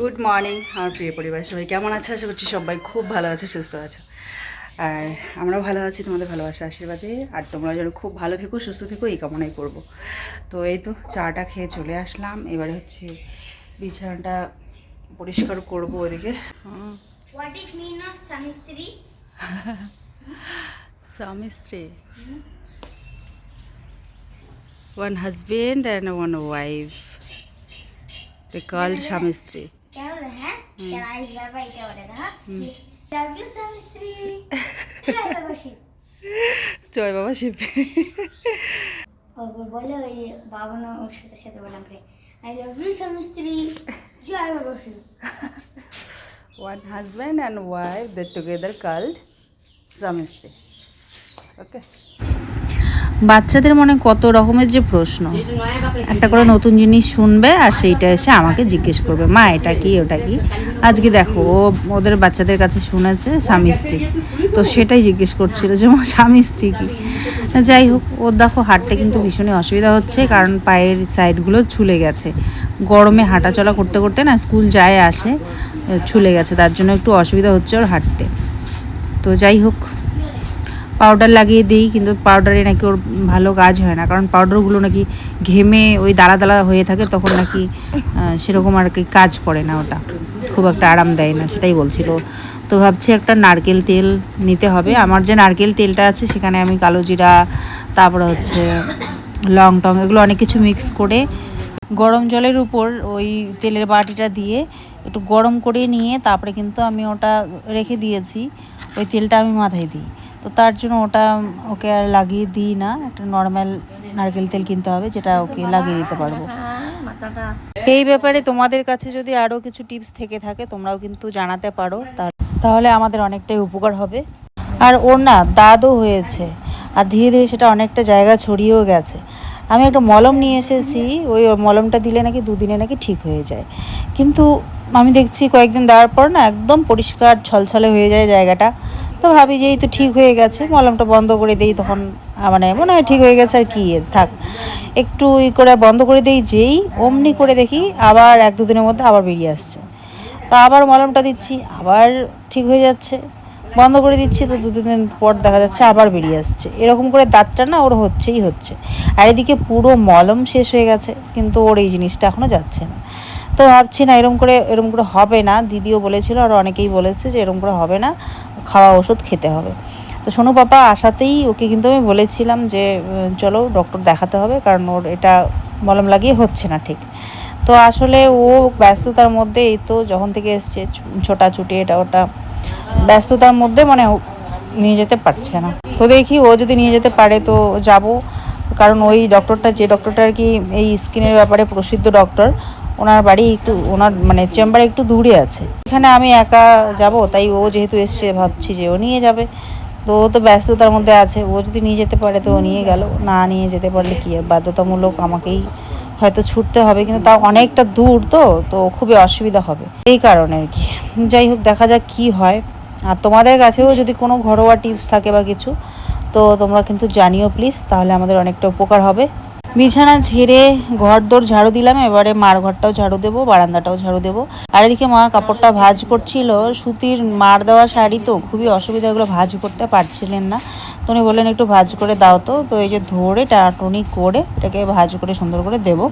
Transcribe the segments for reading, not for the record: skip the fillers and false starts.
Good morning আমার প্রিয় পরিবার, সবাই কেমন আছে? আশা করছি সবাই খুব ভালো আছে, সুস্থ আছো। আর আমরাও ভালো আছি তোমাদের ভালোবাসা আশীর্বাদে। আর তোমরা যেন খুব ভালো থেকো, সুস্থ থেকো, এই কামনাই করবো। তো এই তো চাটা খেয়ে চলে আসলাম। এবারে হচ্ছে বিছানাটা পরিষ্কার করবো ওদিকে। What is mean of স্বামী স্ত্রী? স্বামী স্ত্রী, one husband and one wife, they called স্বামী স্ত্রী। क्या बोले हैं? क्या इस बार भाई क्या बोले था? लव यू स्वामी स्त्री। क्या लगा शिव? জয় বাবা শিব। और बोले ये बाबा ने उसके साथ बोला कि I love you स्वामी स्त्री। क्या लगा Shiv? One husband and wife, they together called স্বামী স্ত্রী। ওকে। বাচ্চাদের মনে কত রকমের যে প্রশ্ন, একটা করে নতুন জিনিস শুনবে আর সেইটা এসে আমাকে জিজ্ঞেস করবে, মা এটা কি ওটা কি। আজকে দেখো ও ওদের বাচ্চাদের কাছে শুনেছে স্বামী স্ত্রী, তো সেটাই জিজ্ঞেস করছিল যে মা স্বামী স্ত্রী কি। যাই হোক, ওর দেখো হাঁটতে কিন্তু ভীষণই অসুবিধা হচ্ছে, কারণ পায়ের সাইডগুলো ছুলে গেছে। গরমে হাঁটা চলা করতে করতে না, স্কুল যায় আসে, ছুলে গেছে, তার জন্য একটু অসুবিধা হচ্ছে ওর হাঁটতে। তো যাই হোক, পাউডার লাগিয়ে দিই, কিন্তু পাউডারে নাকি ওর ভালো কাজ হয় না, কারণ পাউডারগুলো নাকি ঘেমে ওই দালা দালা হয়ে থাকে, তখন নাকি সেরকম আর কি কাজ করে না, ওটা খুব একটা আরাম দেয় না, সেটাই বলছিল। তো ভাবছি একটা নারকেল তেল নিতে হবে। আমার যে নারকেল তেলটা আছে সেখানে আমি কালো জিরা, তারপরে হচ্ছে লং টং, এগুলো অনেক কিছু মিক্স করে গরম জলের উপর ওই তেলের বাটিটা দিয়ে একটু গরম করে নিয়ে তারপরে কিন্তু আমি ওটা রেখে দিয়েছি। ওই তেলটা আমি মাথায় দিই, তো তার জন্য ওটা ওকে আর লাগিয়ে দিই না। একটা নর্মাল নারকেল তেল কিনতে হবে, যেটা ওকে লাগিয়ে দিতে পারবো। এই ব্যাপারে তোমাদের কাছে যদি আরও কিছু টিপস থেকে থাকে তোমরাও কিন্তু জানাতে পারো, তাহলে আমাদের অনেকটাই উপকার হবে। আর ওর না দাঁতও হয়েছে, আর ধীরে ধীরে সেটা অনেকটা জায়গা ছড়িয়েও গেছে। আমি একটা মলম নিয়ে এসেছি, ওই মলমটা দিলে নাকি দুদিনে নাকি ঠিক হয়ে যায়, কিন্তু আমি দেখছি কয়েকদিন দেওয়ার পর না একদম পরিষ্কার ছলছলে হয়ে যায় জায়গাটা। তো ভাবি যে এই তো ঠিক হয়ে গেছে, মলমটা বন্ধ করে দিই, তখন মানে মনে হয় ঠিক হয়ে গেছে, আর কি এর থাক। একটু করে বন্ধ করে দিই, যেই অমনি করে দেখি আবার 1-2 দিনের মধ্যে আবার বেরিয়ে আসছে। তা আবার মলমটা দিচ্ছি, আবার ঠিক হয়ে যাচ্ছে। বন্ধ করে দিচ্ছি, তো 2-3 দিন পর দেখা যাচ্ছে আবার বেরিয়ে আসছে। এরকম করে দাঁতটা না ওর হচ্ছেই হচ্ছে। আর এদিকে পুরো মলম শেষ হয়ে গেছে, কিন্তু ওর এই জিনিসটা এখনও যাচ্ছে না। তো ভাবছি না, এরকম করে হবে না। দিদিও বলেছিল আর অনেকেই বলেছে যে এরকম করে হবে না, খাওয়া ওষুধ খেতে হবে। তো শোনো পাপা আসাতেই ওকে কিন্তু আমি বলেছিলাম যে চলো ডক্টর দেখাতে হবে, কারণ ওর এটা মলম লাগিয়ে হচ্ছে না ঠিক। তো আসলে ও ব্যস্ততার মধ্যে, এই তো যখন থেকে এসছে ছোটাছুটি এটা ওটা, ব্যস্ততার মধ্যে মানে নিয়ে যেতে পারছে না। তো দেখি ও যদি নিয়ে যেতে পারে তো যাব, কারণ ওই ডক্টরটা, যে ডক্টরটা আর কি এই স্কিনের ব্যাপারে প্রসিদ্ধ ডক্টর, ওনার বাড়ি একটু, ওনার মানে চেম্বার একটু দূরে আছে। এখানে আমি একা যাব, তাই ও যেহেতু এসছে ভাবছি যে ও নিয়ে যাবে। তো ও তো ব্যস্ততার মধ্যে আছে, ও যদি নিয়ে যেতে পারে তো ও নিয়ে গেল, না নিয়ে যেতে পারলে কি আর, বাধ্যতামূলক আমাকেই হয়তো ছুটতে হবে, কিন্তু তাও অনেকটা দূর, তো তো খুবই অসুবিধা হবে এই কারণে আর কি। যাই হোক, দেখা যাক কি হয়। আর তোমাদের কাছেও যদি কোনো ঘরোয়া টিপস থাকে বা কিছু, তো তোমরা কিন্তু জানিও প্লিজ, তাহলে আমাদের অনেকটা উপকার হবে। বিছানা ঝেড়ে ঘর দোর ঝাড়ু দিলাম, এবারে মার ঘরটাও ঝাড়ু দেবো, বারান্দাটাও ঝাড়ু দেবো। আর এদিকে মা কাপড়টা ভাঁজ করছিল, সুতির মার দেওয়া শাড়ি তো খুবই অসুবিধা, এগুলো ভাঁজ করতে পারছিলেন না। তো উনি বললেন একটু ভাঁজ করে দাও। তো এই যে ধরে টানাটুনি করে এটাকে ভাঁজ করে সুন্দর করে দেবো।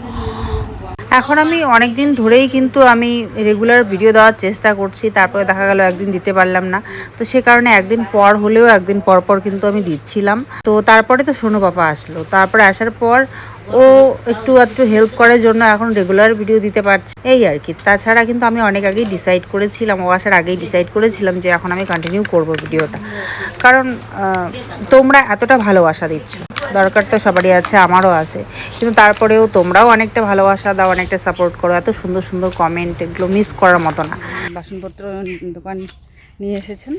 এখন আমি অনেক দিন ধরেই কিন্তু আমি রেগুলার ভিডিও দেওয়ার চেষ্টা করছি, তারপরে দেখা গেল একদিন দিতে পারলাম না। তো সে কারণে একদিন পর হলেও একদিন পর পর কিন্তু আমি দিচ্ছিলাম। তো তারপরে তো সোনু পাপা আসলো, তারপরে আসার পর ও একটু একটু হেল্প করার জন্য এখন রেগুলার ভিডিও দিতে পারছি, এই আর কি। তাছাড়া কিন্তু আমি অনেক আগেই ডিসাইড করেছিলাম, ও আসার আগেই ডিসাইড করেছিলাম যে এখন আমি কন্টিনিউ করব ভিডিওটা, কারণ তোমরা এতটা ভালোবাসা দিচ্ছ, দরকার তো সবারই আছে, আমারও আছে, কিন্তু তারপরেও তোমরাও অনেকটা ভালোবাসা দাও, অনেকটা সাপোর্ট করো, এত সুন্দর সুন্দর কমেন্ট, এগুলো মিস করার মতো না। বাসনপত্র দোকান নিয়ে এসেছেন,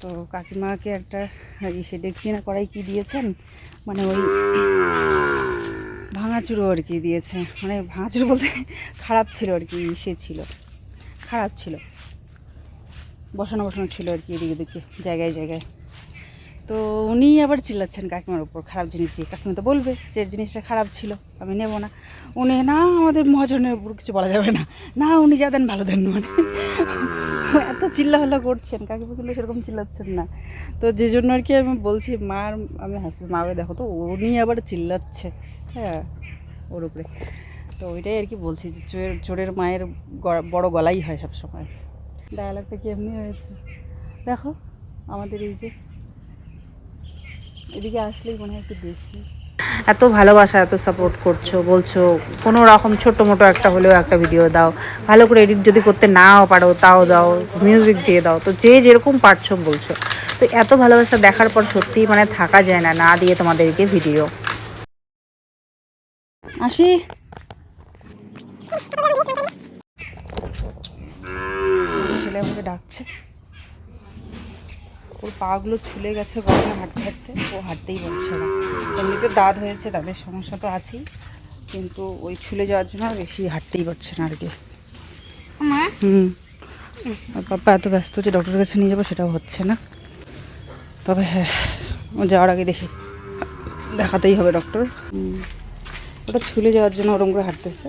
তো কাকিমাকে একটা সে দেখছি না কড়াই কী দিয়েছেন, মানে ওই ভাঙাচুরো আর কি দিয়েছে, মানে ভাঙাচুরো বলতে খারাপ ছিল আর কি, সে ছিল খারাপ ছিল, বসানো বসানো ছিল আর কি, এদিকে ওদিকে জায়গায় জায়গায়। তো উনি আবার চিল্লাচ্ছেন কাকিমার উপর খারাপ জিনিস দিয়ে। কাকিমা তো বলবে যে জিনিসটা খারাপ ছিল, আমি নেব না। উনি না আমাদের মহাজনের উপর কিছু বলা যাবে না, না উনি যা দেন ভালো দেন, মানে এত চিল্লাফাল্লা করছেন। কাকিমা কিন্তু সেরকম চিল্লাচ্ছেন না। তো যে জন্য আর কি আমি বলছি মার, আমি হাসি মাকে দেখো তো উনি আবার চিল্লাচ্ছে, হ্যাঁ ওর উপরে। তো ওইটাই আর কি বলছি যে চোরের মায়ের বড় গলাই হয় সব সময়। ডায়ালগটা কি এমনি হয়েছে দেখো। আমাদের এই যে এদিকে আসলেই মনে হয় একটু বেশি এত ভালোবাসা, এত সাপোর্ট করছো, বলছো কোনো রকম ছোট্ট মোটো একটা হলেও একটা ভিডিও দাও, ভালো করে এডিট যদি করতে নাও পারো তাও দাও, মিউজিক দিয়ে দাও, তো যে যেরকম পারছো বলছো। তো এত ভালোবাসা দেখার পর সত্যিই মানে থাকা যায় না না দিয়ে তোমাদেরকে ভিডিও। আসি ছেলে আমাকে ডাকছে, ওর পাগুলো ছুলে গেছে গরমে হাঁটতে হাঁটতে, ও হাঁটতেই পারছে না। এমনিতে দাঁত হয়েছে, তাদের সমস্যা তো আছেই, কিন্তু ওই ছুলে যাওয়ার জন্য আর বেশি হাঁটতেই পারছে না আর কি। আর পাপা এত ব্যস্ত যে ডক্টরের কাছে নিয়ে যাবো সেটাও হচ্ছে না। তবে হ্যাঁ, ও যাওয়ার আগে দেখি দেখাতেই হবে ডক্টর। ওটা ছুলে যাওয়ার জন্য ওরকম করে হাঁটতেছে।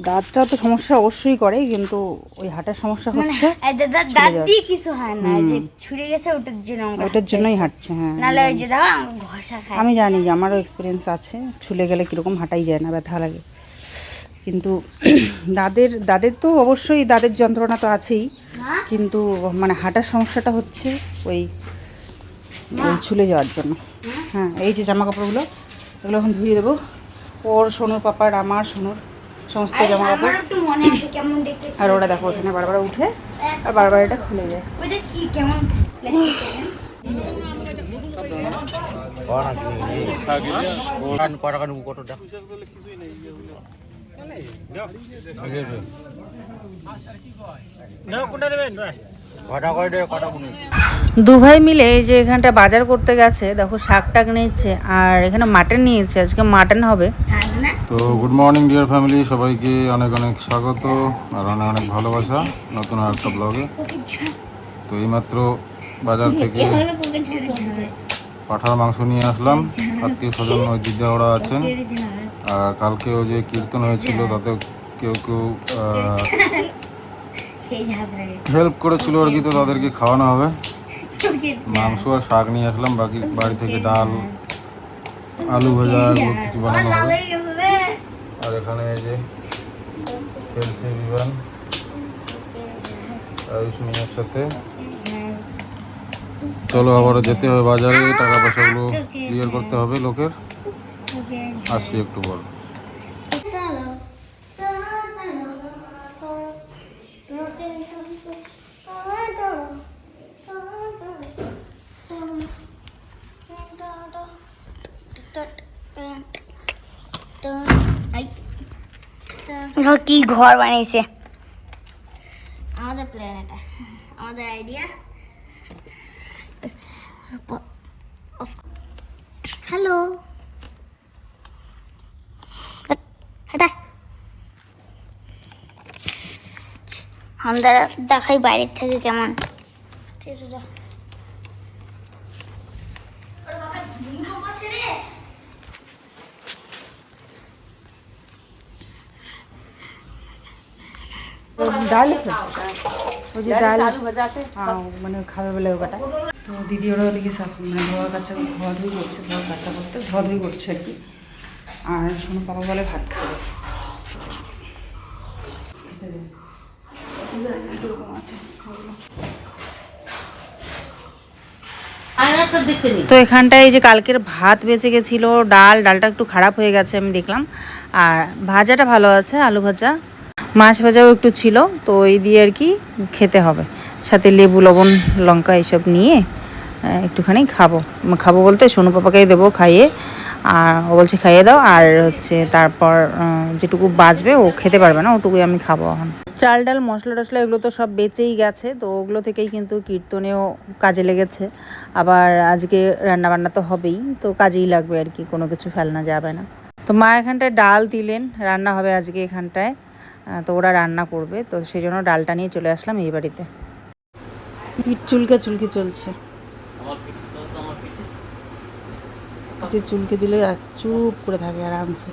দাঁতটা তো সমস্যা অবশ্যই করে, কিন্তু ওই হাঁটার সমস্যা হচ্ছে দাঁত দিয়ে কিছু হয় না, যে ছুঁড়ে গেছে ওটার জন্য, ওটার জন্যই হাঁটছে। হ্যাঁ নাহলে ওই যে দাও ঘষা খায়। আমি জানি, আমারও এক্সপিরিয়েন্স আছে, ছুলে গেলে কীরকম হাঁটাই যায় না, ব্যথা লাগে। কিন্তু দাদের তো অবশ্যই দাদের যন্ত্রণা তো আছেই, কিন্তু মানে হাঁটার সমস্যাটা হচ্ছে ওই ছুলে যাওয়ার জন্য। হ্যাঁ এই যে জামা কাপড়গুলো, এগুলো এখন ধুয়ে দেবো। ওর সোনুর পাপার, আমার সোনুর সমস্ত জামা কাপড়। আর ওরা দেখো এখানে বারবার উঠে আর বারবার এটা খুলে যায়। দু ভাই মিলে এই যে এখানটা বাজার করতে গেছে, দেখো শাক টাক নিচ্ছে আর এখানে মাটন নিয়েছে, আজকে মাটন হবে। তো গুড মর্নিং ডিয়ার ফ্যামিলি, সবাইকে অনেক অনেক স্বাগত আর অনেক অনেক ভালোবাসা নতুন একটা ব্লগে। তো এইমাত্র বাজার থেকে পাঁঠার মাংস নিয়ে আসলাম। আত্মীয় স্বজন ওই দিদা ওরা আছেন, আর কালকেও যে কীর্তন হয়েছিল তাতে কেউ কেউ হেল্প করেছিল আর কি, তো তাদেরকে খাওয়ানো হবে। মাংস আর শাক নিয়ে আসলাম, বাকি বাড়ি থেকে ডাল, আলু ভাজা, এগুলো কিছু বানানো হবে। আর এখানে এই যে খেলছে বিমান আয়ুষ মিয়ার সাথে। চলো আবারও যেতে হবে বাজারে, টাকা পয়সাগুলো ক্লিয়ার করতে হবে লোকের। আসছি একটু পর। কি ঘর বানিয়েছে আমাদের প্ল্যান, এটা আমাদের আইডিয়া। হ্যালো এটা আমরা দেখাই বাইরের থেকে কেমন। ঠিক আছে যা। ডাল আছে, ওই যে ডাল মানে খাবে বলে ওটা। তো দিদি ওরা ওদিকে মানে ধোয়াধুয়ি করছে, ধোয়াধুয়ি করছে আর কি। আর শোনো বাবা বলে ভাত খাবে। তো এখানটায় এই যে কালকের ভাত বেঁচে গেছিলো, ডালটা একটু খারাপ হয়ে গেছে আমি দেখলাম। আর ভাজাটা ভালো আছে, আলু ভাজা, মাছ ভাজাও একটু ছিল। তো এই দিয়ে আর কি খেতে হবে, সাথে লেবু লবণ লঙ্কা এইসব নিয়ে একটুখানি খাবো বলতে সোনু পাপাকেই দেবো খাইয়ে। আর ও বলছে খাইয়ে দাও, আর হচ্ছে তারপর যেটুকু বাঁচবে ও খেতে পারবে না, ওটুকুই আমি খাবো। এখন চাল ডাল মশলা টশলা এগুলো তো সব বেঁচেই গেছে, তো ওগুলো থেকেই কিন্তু কীর্তনেও কাজে লেগেছে। আবার আজকে রান্নাবান্না তো হবেই, তো কাজেই লাগবে আর কি, কোনো কিছু ফেলনা যাবে না। তো মা এখানটায় ডাল দিলেন, রান্না হবে আজকে এখানটায়। তো ওরা রান্না করবে, তো সেই জন্য ডালটা নিয়ে চলে আসলাম এই বাড়িতে। পিঠ চুলকে চলছে। একটু চুলকে দিলে আর চুপ করে থাকে আরামসে।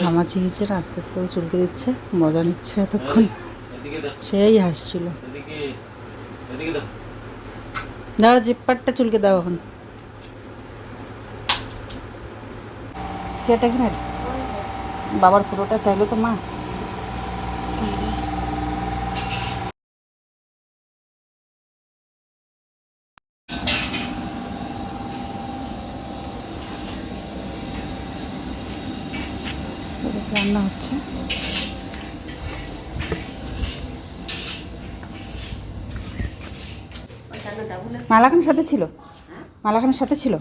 ঘামাচি হিচে না আস্তে আস্তে ও চুলকে দিচ্ছে, মজা নিচ্ছে এতক্ষণ, সেই হাসছিল। দাও জিপ্পারটা চুলকে দাও এখন। চেয়ারটা কিনে বাবার ফটোটা চাইলো তো মা। রান্না হচ্ছে। মালাখানের সাথে ছিল, মালাখানের সাথে ছিল।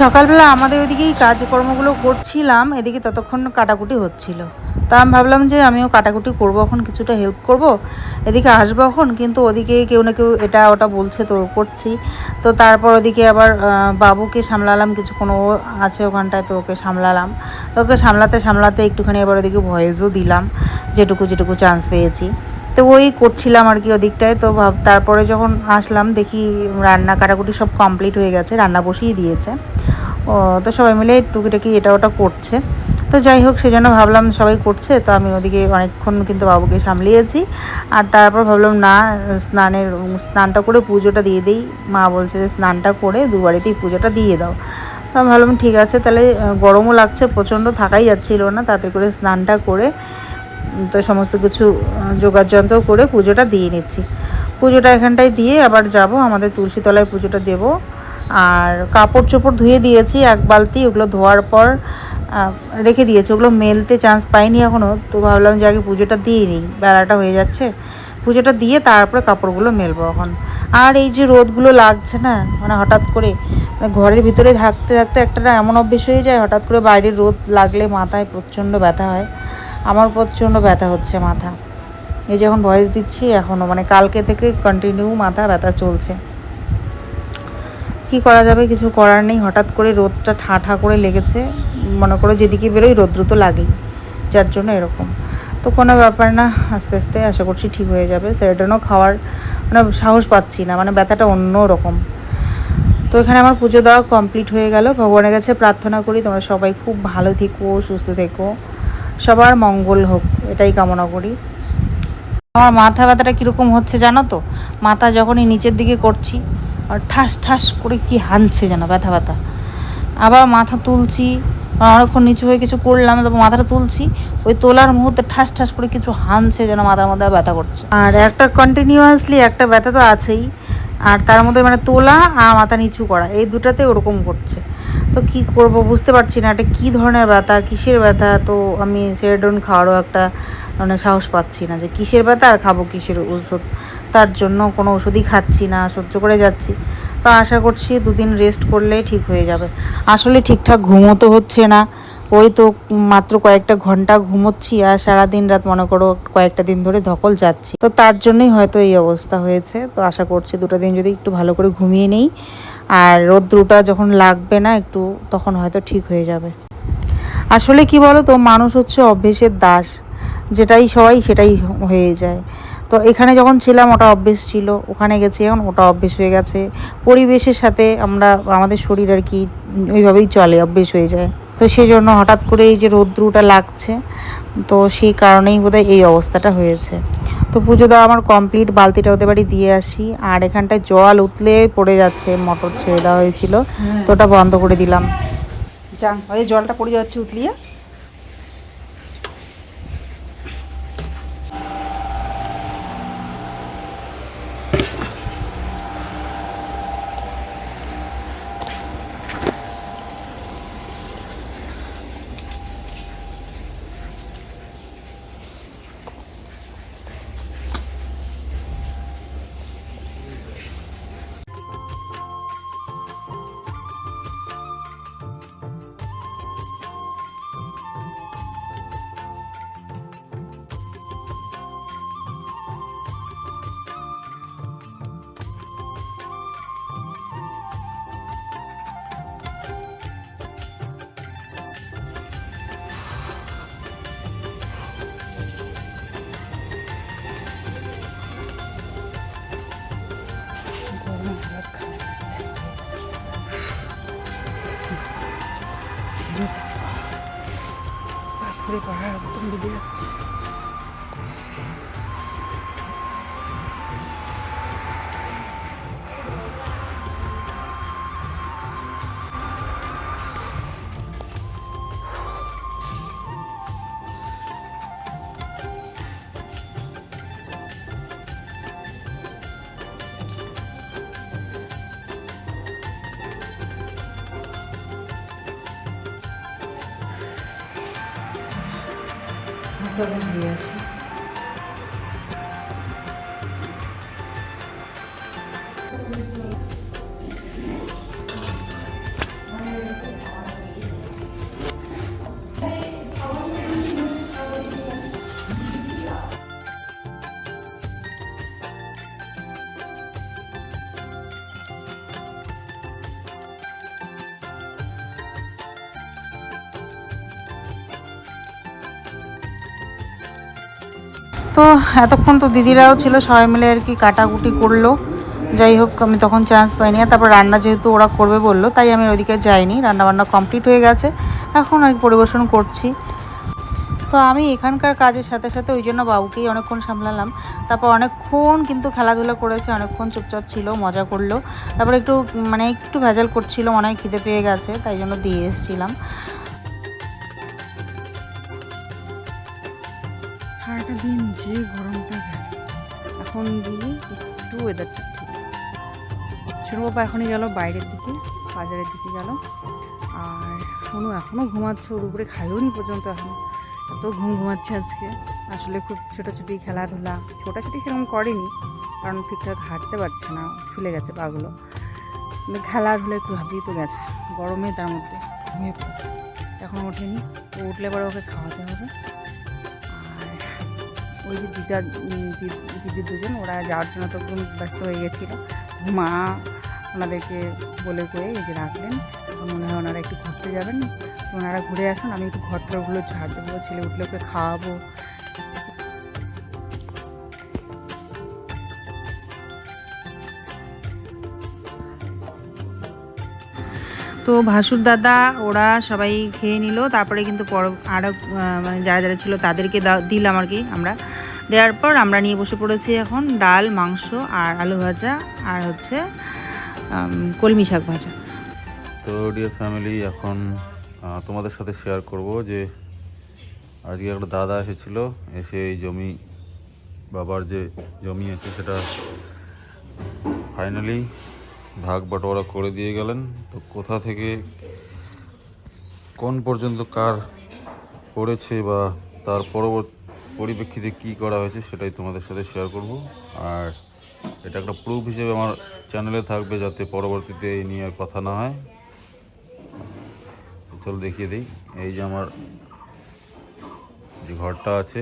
সকালবেলা আমাদের ওইদিকেই কাজকর্মগুলো করছিলাম, এদিকে ততক্ষণ কাটাকুটি হচ্ছিল। তা আমি ভাবলাম যে আমিও কাটাকুটি করবো, এখন কিছুটা হেল্প করব, এদিকে আসবো এখন। কিন্তু ওদিকে কেউ না কেউ এটা ওটা বলছে, তো করছি। তো তারপর ওদিকে আবার বাবুকে সামলালাম, কিছুক্ষণ ও আছে ওখানটায়, তো ওকে সামলালাম। তো ওকে সামলাতে সামলাতে একটুখানি আবার ওদিকে ভয়েসও দিলাম, যেটুকু চান্স পেয়েছি। তো ওই করছিলাম আর কি ওদিকটায়। তো তারপরে যখন আসলাম দেখি রান্না কাটাকুটি সব কমপ্লিট হয়ে গেছে, রান্না বসিয়ে দিয়েছে। ও তো সবাই মিলে টুকিটাকি এটা ওটা করছে। তো যাই হোক, সেজন্য ভাবলাম সবাই করছে, তো আমি ওদিকে অনেকক্ষণ কিন্তু বাবুকে সামলিয়েছি। আর তারপর ভাবলাম না, স্নানটা করে পুজোটা দিয়ে দিই। মা বলছে যে স্নানটা করে দুবারিতেই পুজোটা দিয়ে দাও। তো আমি ভাবলাম ঠিক আছে, তাহলে গরমও লাগছে প্রচণ্ড, থাকাই যাচ্ছিল না, তাতে করে স্নানটা করে তো সমস্ত কিছু যোগাড়যন্ত্র করে পুজোটা দিয়ে নিচ্ছি। পুজোটা এখানটায় দিয়ে আবার যাব আমাদের তুলসীতলায় পুজোটা দেব। আর কাপড় চোপড় ধুয়ে দিয়েছি এক বালতি, ওগুলো ধোয়ার পর রেখে দিয়েছি, ওগুলো মেলতে চান্স পাইনি এখনও। তো ভাবলাম যে আগে পুজোটা দিয়ে নিই, বেলাটা হয়ে যাচ্ছে, পুজোটা দিয়ে তারপরে কাপড়গুলো মেলবো এখন। আর এই যে রোদগুলো লাগছে না, মানে হঠাৎ করে ঘরের ভিতরে থাকতে থাকতে একটা এমন অভ্যেস হয়ে যায়, হঠাৎ করে বাইরের রোদ লাগলে মাথায় প্রচণ্ড ব্যথা হয়। আমার প্রচণ্ড ব্যথা হচ্ছে মাথা, এই যখন ভয়েস দিচ্ছি এখনও, মানে কালকে থেকে কন্টিনিউ মাথা ব্যথা চলছে। কি করা যাবে, কিছু করার নেই। হঠাৎ করে রোদটা ঠাঁ করে লেগেছে, মনে করো যেদিকে বেরোই রৌদ্র তো লাগেই, যার জন্য এরকম। তো কোনো ব্যাপার না, আস্তে আস্তে আশা করছি ঠিক হয়ে যাবে। সেরোডনও খাওয়ার মানে সাহস পাচ্ছি না, মানে ব্যথাটা অন্য রকম। তো এখানে আমার পুজো দেওয়া কমপ্লিট হয়ে গেল। ভগবানের কাছে প্রার্থনা করি তোমরা সবাই খুব ভালো থেকো, সুস্থ থেকো, সবার মঙ্গল হোক, এটাই কামনা করি। আমার মাথা ব্যথাটা কীরকম হচ্ছে জানো তো, মাথা যখনই নিচের দিকে করছি আর ঠাস ঠাস করে কি হানছে যেন ব্যথা ব্যথা। আবার মাথা তুলছি, অনেকক্ষণ নিচু হয়ে কিছু করলাম, তারপর মাথাটা তুলছি, ওই তোলার মুহূর্তে ঠাস ঠাস করে কিছু হানছে যেন মাথার মধ্যে ব্যথা করছে। আর একটা কন্টিনিউয়াসলি একটা ব্যথা তো আছেই, আর তার মধ্যে মানে তোলা আর মাথা নিচু করা, এই দুটাতে ওরকম করছে। তো কি করব বুঝতে পারছি না, এটা কী ধরনের ব্যথা, কিসের ব্যথা। তো আমি সেরোডন খাওয়ারও একটা মানে সাহস পাচ্ছি না, যে কিসের ব্যথা আর খাবো কিসের ওষুধ। তার জন্য কোনো ওষুধই খাচ্ছি না, সহ্য করে যাচ্ছি। তো আশা করছি দুদিন রেস্ট করলেই ঠিক হয়ে যাবে। আসলে ঠিকঠাক ঘুমও তো হচ্ছে না, ওই তো মাত্র কয়েকটা ঘন্টা ঘুমোচ্ছি, আর সারাদিন রাত মনে করো কয়েকটা দিন ধরে ধকল যাচ্ছি। তো তার জন্যই হয়তো এই অবস্থা হয়েছে। তো আশা করছি দুটো দিন যদি একটু ভালো করে ঘুমিয়ে নেই, আর রোদ্রুটা যখন লাগবে না একটু, তখন হয়তো ঠিক হয়ে যাবে। আসলে কি বলো তো, মানুষ হচ্ছে অভ্যেসের দাস, যেটাই সবাই সেটাই হয়ে যায়। তো তো এখানে যখন ছিলাম ওটা অভ্যেস ছিল, ওখানে গেছি এখন ওটা অভ্যেস হয়ে গেছে। পরিবেশের সাথে আমাদের শরীর আর কি ওইভাবেই চলে, অভ্যেস হয়ে যায়। তো সেই জন্য হঠাৎ করে এই যে রৌদ্রটা লাগছে, তো সেই কারণেই বোধহয় এই অবস্থাটা হয়েছে। তো পুজো দেওয়া আমার কমপ্লিট, বালতিটা ওদের বাড়ি দিয়ে আসি। আর এখানটায় জল উতলে পড়ে যাচ্ছে, মোটর ছেড়ে দেওয়া হয়েছিল, তো ওটা বন্ধ করে দিলাম। যান, ওই জলটা পড়ে যাচ্ছে উতলিয়ে। পাথরে পাহাড় একদম ডুবে যাচ্ছে। ঘুরে আসি। তো এতক্ষণ তো দিদিরাও ছিল, সবাই মিলে আর কি কাটাকুটি করলো। যাই হোক, আমি তখন চান্স পাইনি। আর তারপর রান্না যেহেতু ওরা করবে বললো, তাই আমি ওদিকে যাইনি। রান্নাবান্না কমপ্লিট হয়ে গেছে, এখন আমি পরিবেশন করছি। তো আমি এখানকার কাজের সাথে সাথে ওই জন্য বাবুকেই অনেকক্ষণ সামলালাম। তারপর অনেকক্ষণ কিন্তু খেলাধুলা করেছে, অনেকক্ষণ চুপচাপ ছিল, মজা করলো। তারপর একটু ভেজাল করছিল, মনে হয় খিদে পেয়ে গেছে, তাই জন্য দিয়ে এসেছিলাম। সারাটা দিন যে গরমটা গেল, এখন দিয়ে একটু ওয়েদারটা ঠিক। ছোটো বাবা এখনই গেল বাইরের দিকে, বাজারের দিকে গেল। আর সোনু এখনও ঘুমাচ্ছে, ওর উপরে খাইও নি পর্যন্ত, এখনও এত ঘুমাচ্ছে আজকে। আসলে খুব ছোটাছুটি খেলাধুলা, ছোটাছুটি সেরকম করেনি, কারণ ঠিকঠাক হাঁটতে পারছে না, ছুলে গেছে পাগুলো। কিন্তু খেলাধুলা একটু হাঁপিয়ে তো গেছে গরমে, তার মধ্যে ঘুমিয়ে পড়েছে, এখন ওঠেনি। তো উঠলে পরে ওকে খাওয়াতে হবে। ওই যে দিদি দুজন, ওরা যাওয়ার জন্য তো একদম ব্যস্ত হয়ে গেছিলো। মা ওনাদেরকে বলে করে এই যে রাখলেন। এখন মনে হয় ওনারা একটু ঘুরতে যাবেন, তো ওনারা ঘুরে আসুন, আমি একটু ঘরটাগুলো ঝাড় দেবো, ছেলে উঠলে ওকে খাওয়াবো। তো ভাসুর দাদা ওরা সবাই খেয়ে নিল। তারপরে কিন্তু আরও মানে যারা যারা ছিল তাদেরকে দিলাম আর কি। আমরা দেওয়ার পর আমরা নিয়ে বসে পড়েছি এখন ডাল, মাংস আর আলু ভাজা, আর হচ্ছে কলমি শাক ভাজা। তো ডিয়ার ফ্যামিলি, এখন তোমাদের সাথে শেয়ার করব যে আজকে একটা দাদা এসেছিলো, এসে এই জমি, বাবার যে জমি আছে সেটা ফাইনালি ভাগ বাটোয়ারা করে দিয়ে গেলেন। তো কোথা থেকে কোন পর্যন্ত কার পড়েছে বা তার পরিপ্রেক্ষিতে কী করা হয়েছে সেটাই তোমাদের সাথে শেয়ার করব। আর এটা একটা প্রুফ হিসেবে আমার চ্যানেলে থাকবে, যাতে পরবর্তীতে এই নিয়ে আর কথা না হয়। চল দেখিয়ে দিই। এই যে আমার যে ঘরটা আছে,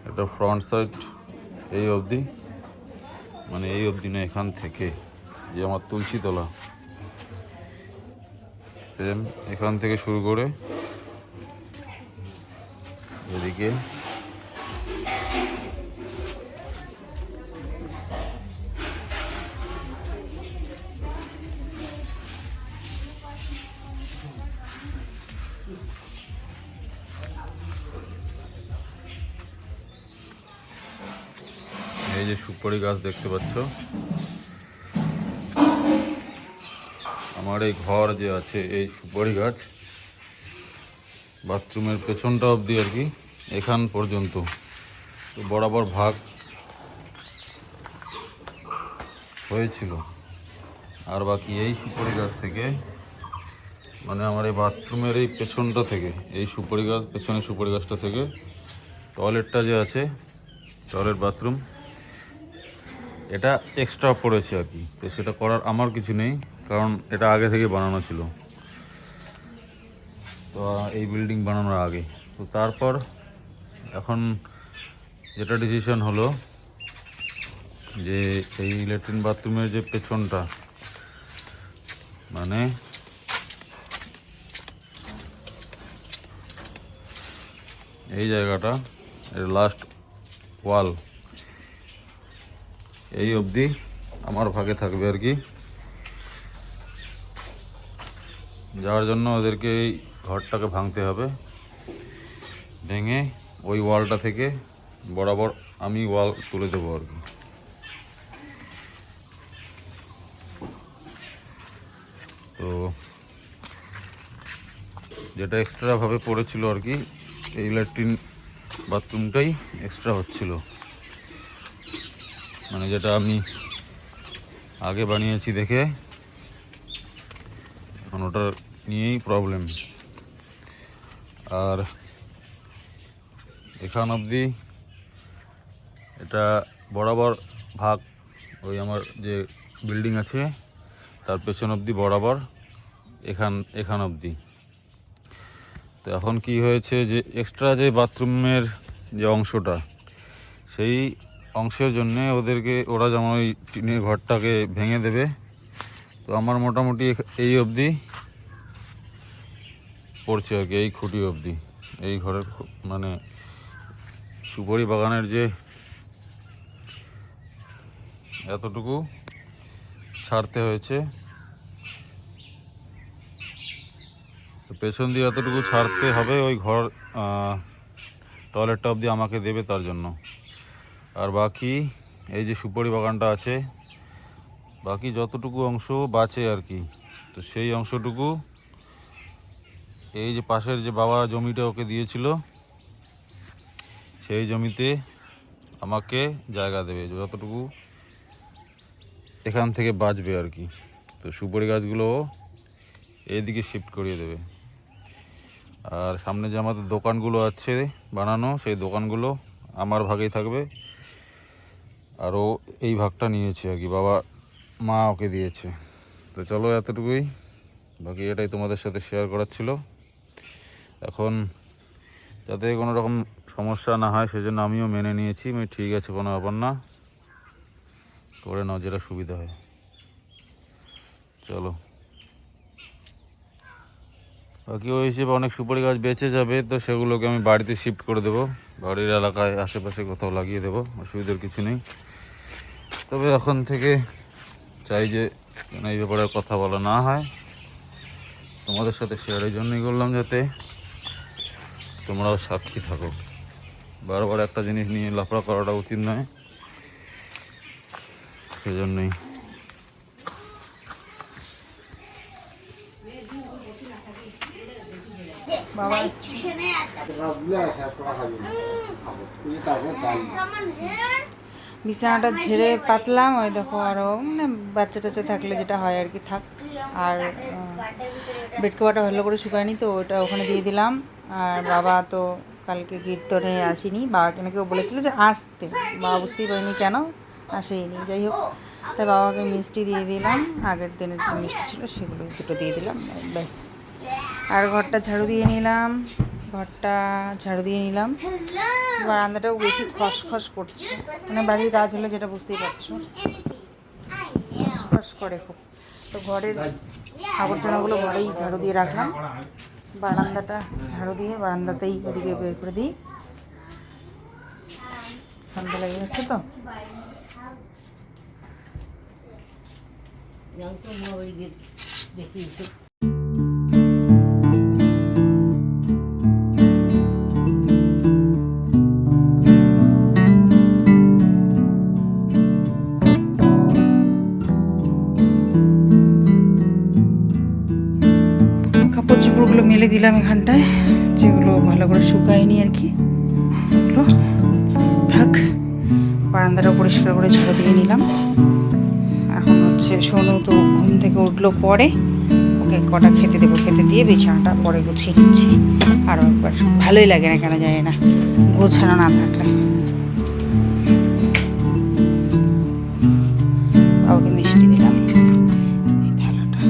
এটা ফ্রন্ট সাইড এই অবধি, মানে এই অবধি না, এখান থেকে যে আমার তুলসীতলা, সেম এখান থেকে শুরু করে এদিকে এই যে সুপারি গাছ দেখতে পাচ্ছ, আমার এই ঘর যে আছে এই সুপারি গাছ বাথরুমের পেছনটা অবধি আর কি, এখান পর্যন্ত তো বরাবর ভাগ হয়েছিল। আর বাকি এই সুপারি গাছ থেকে, মানে আমার এই বাথরুমের এই পেছনটা থেকে, এই সুপারি গাছ পেছনে সুপারি গাছটা থেকে টয়লেটটা যে আছে, টয়লেট বাথরুম, এটা এক্সট্রা পড়েছে আর কি। তো সেটা করার আমার কিছু নেই, কারণ এটা আগে থেকে বানানো ছিল, তো এই বিল্ডিং বানানোর আগে। তো তারপর এখন যেটা ডিসিশন হলো যে এই ল্যাট্রিন বাথরুমের যে পেছনটা, মানে এই জায়গাটা, এর লাস্ট ওয়াল এই অবধি আমার ভাগে থাকবে আর কি, যার জন্য ওদেরকে এই ঘরটাকে ভাঙতে হবে। ভেঙে ওই ওয়ালটা থেকে বরাবর আমি ওয়াল তুলে দেবো আর কি। তো যেটা এক্সট্রাভাবে পড়েছিল আর কি, এই ল্যাট্রিন বাথরুমটাই এক্সট্রা হচ্ছিল, মানে যেটা আমি আগে বানিয়েছি দেখে এখন ওটা নিয়েই প্রবলেম। আর এখান অবধি এটা বরাবর ভাগ, ওই আমার যে বিল্ডিং আছে তার পেছন অবধি বরাবর এখান অবধি। তো এখন কি হয়েছে যে এক্সট্রা যে বাথরুমের যে অংশটা, সেই অংশের জন্যে ওরা যেমন ওই টিনের ঘরটাকে ভেঙে দেবে। তো আমার মোটামুটি এই অবধি পড়ছে আর কি, এই খুঁটি অবধি, এই ঘরের মানে সুপারি বাগানের যে এতটুকু ছাড়তে হয়েছে, পেছন দিয়ে এতটুকু ছাড়তে হবে ওই ঘর টয়লেটটা অবধি আমাকে দেবে তার জন্য। আর বাকি এই যে সুপারি বাগানটা আছে, বাকি যতটুকু অংশ বাঁচে আর কি, তো সেই অংশটুকু এই যে পাশের যে বাবা জমিটা ওকে দিয়েছিল, সেই জমিতে আমাকে জায়গা দেবে, যতটুকু এখান থেকে বাঁচবে আর কি। তো সুপারি গাছগুলো এইদিকে শিফট করিয়ে দেবে। আর সামনে যে আমাদের দোকানগুলো আছে বানানো, সেই দোকানগুলো আমার ভাগেই থাকবে। আর ও এই ভাগটা নিয়েছে আর কি, বাবা মা ওকে দিয়েছে। তো চলো এতটুকুই, বাকি এটাই তোমাদের সাথে শেয়ার করার ছিল। এখন যাতে কোনো রকম সমস্যা না হয় সেজন্য আমিও মেনে নিয়েছি, ঠিক আছে কোনো ব্যাপার না, করে নাও যেটা সুবিধা হয়। চলো, বাকি ওই হিসেবে অনেক সুপারি গাছ বেঁচে যাবে, তো সেগুলোকে আমি বাড়িতে শিফট করে দেবো, বাড়ির এলাকায় আশেপাশে কোথাও লাগিয়ে দেবো, অসুবিধার কিছু নেই। তবে এখন থেকে চাই যে এই ব্যাপারে কথা বলা না হয়, তোমাদের সাথে শেয়ারের জন্যই করলাম, যাতে তোমরাও সাক্ষী থাকো। বারবার একটা জিনিস নিয়ে লাফড়া করাটা উচিত নয়, সেজন্যই। বাবা বিছানাটা ঝেড়ে পাতলাম, ওই দেখো আরও মানে বাচ্চা টাচ্চা থাকলে যেটা হয় আর কি থাক। আর বেড কভারটা ভালো করে শুকায়নি, তো ওটা ওখানে দিয়ে দিলাম। আর বাবা তো কালকে কীর্তনে আসেনি, বাবাকে নাকি ও বলেছিল যে আসতে, বাবা বুঝতেই পারিনি কেন আসেনি। যাই হোক, তাই বাবাকে মিষ্টি দিয়ে দিলাম, আগের দিনের যে মিষ্টি ছিল সেগুলো দুটো দিয়ে দিলাম, ব্যাস। আর ঘরটা ঝাড়ু দিয়ে নিলাম, বারান্দাটাও বেশি খসখস করছে, মানে বাড়ির কাজ হলে যেটা বুঝতেই পারছো, খসখস করে খুব। তো ঘরের আবর্জনাগুলো ঘরেই ঝাড়ু দিয়ে রাখলাম, বারান্দাটা ঝাড়ু দিয়ে বারান্দাতেই ওদিকে বের করে দিই, ঠান্ডা লেগে যাচ্ছে তো। দেখি মেলে দিলাম এখানটায়, যেগুলো ভালো করে শুকায়নি আর কি, ওগুলো থাক। বারান্দাটা পরিষ্কার করে ঝাড়ু দিয়ে নিলাম। এখন হচ্ছে সোনু তো ঘুম থেকে উঠলো পরে, ওকে কটা খেতে দেবো, খেতে দিয়ে বিছানাটা পরে গুছিয়ে নিচ্ছি আরও একবার। ভালোই লাগে না কেন জানি না গোছানো না থাকলে। বাবাকে মিষ্টি দিলাম, এই থালাটা।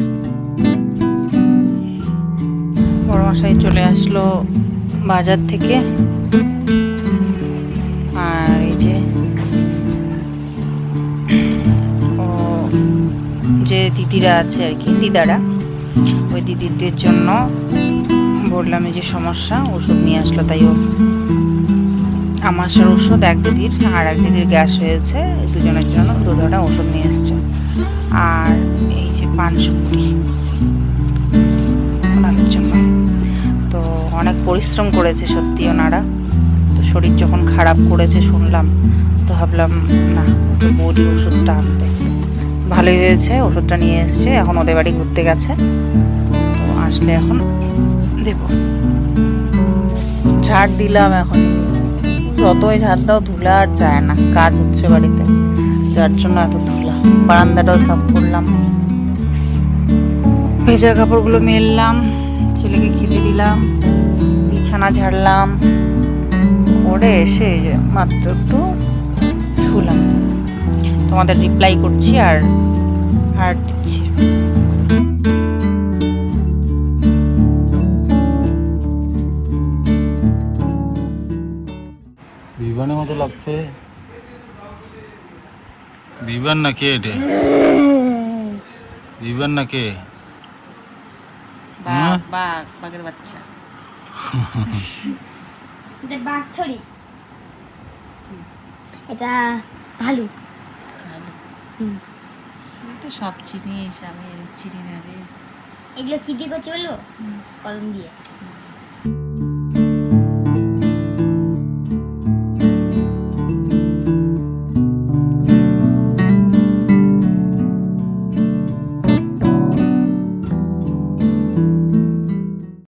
বড়মশাই চলে আসলো বাজার থেকে, আর এই যে ও যে দিদিরা আছে আর কি, দিদারা, ওই দিদিদের জন্য বললাম এই যে সমস্যা, ওষুধ নিয়ে আসলো। তাই ও আমাশার ওষুধ এক দিদির, আর এক দিদির গ্যাস হয়েছে, দুজনের জন্য দুধটা ওষুধ নিয়ে এসছে। আর এই যে পান সুপুরি ওনাদের জন্য। তো অনেক পরিশ্রম করেছে সত্যি ওনারা, তো শরীর যখন খারাপ করেছে শুনলাম, তো ভাবলাম না ওকে বলি ওষুধটা আনতে। ভালোই হয়েছে, ওষুধটা নিয়ে এসছে। এখন ওদের বাড়ি ঘুরতে গেছে, তো আসলে এখন দেব। ঝাড় দিলাম, এখন যতই ঝাড় দাও ধুলা আর যায় না, কাজ হচ্ছে বাড়িতে, যার জন্য এত ধুলা। বারান্দাটাও সাফ করলাম, ভেজা কাপড়গুলো মেললাম, ছেলেকে খেতে দিলাম, বিছানা ঝাড়লাম, করে এসে এই যে মাত্র একটু শুলাম। তোমাদের রিপ্লাই করছি আর হার্ট দিচ্ছি। বিমানের মতো লাগছে। বিমান না কে এটা? বিমান না কে? বাঘ, বাঘ, বাঘের বাচ্চা। এটা বাঘ থরি, এটা ভালু। তুই তো সব চিনিস, আমি চিনি না রে। এগুলো কি দিয়ে করছে বলবো? কলম দিয়ে।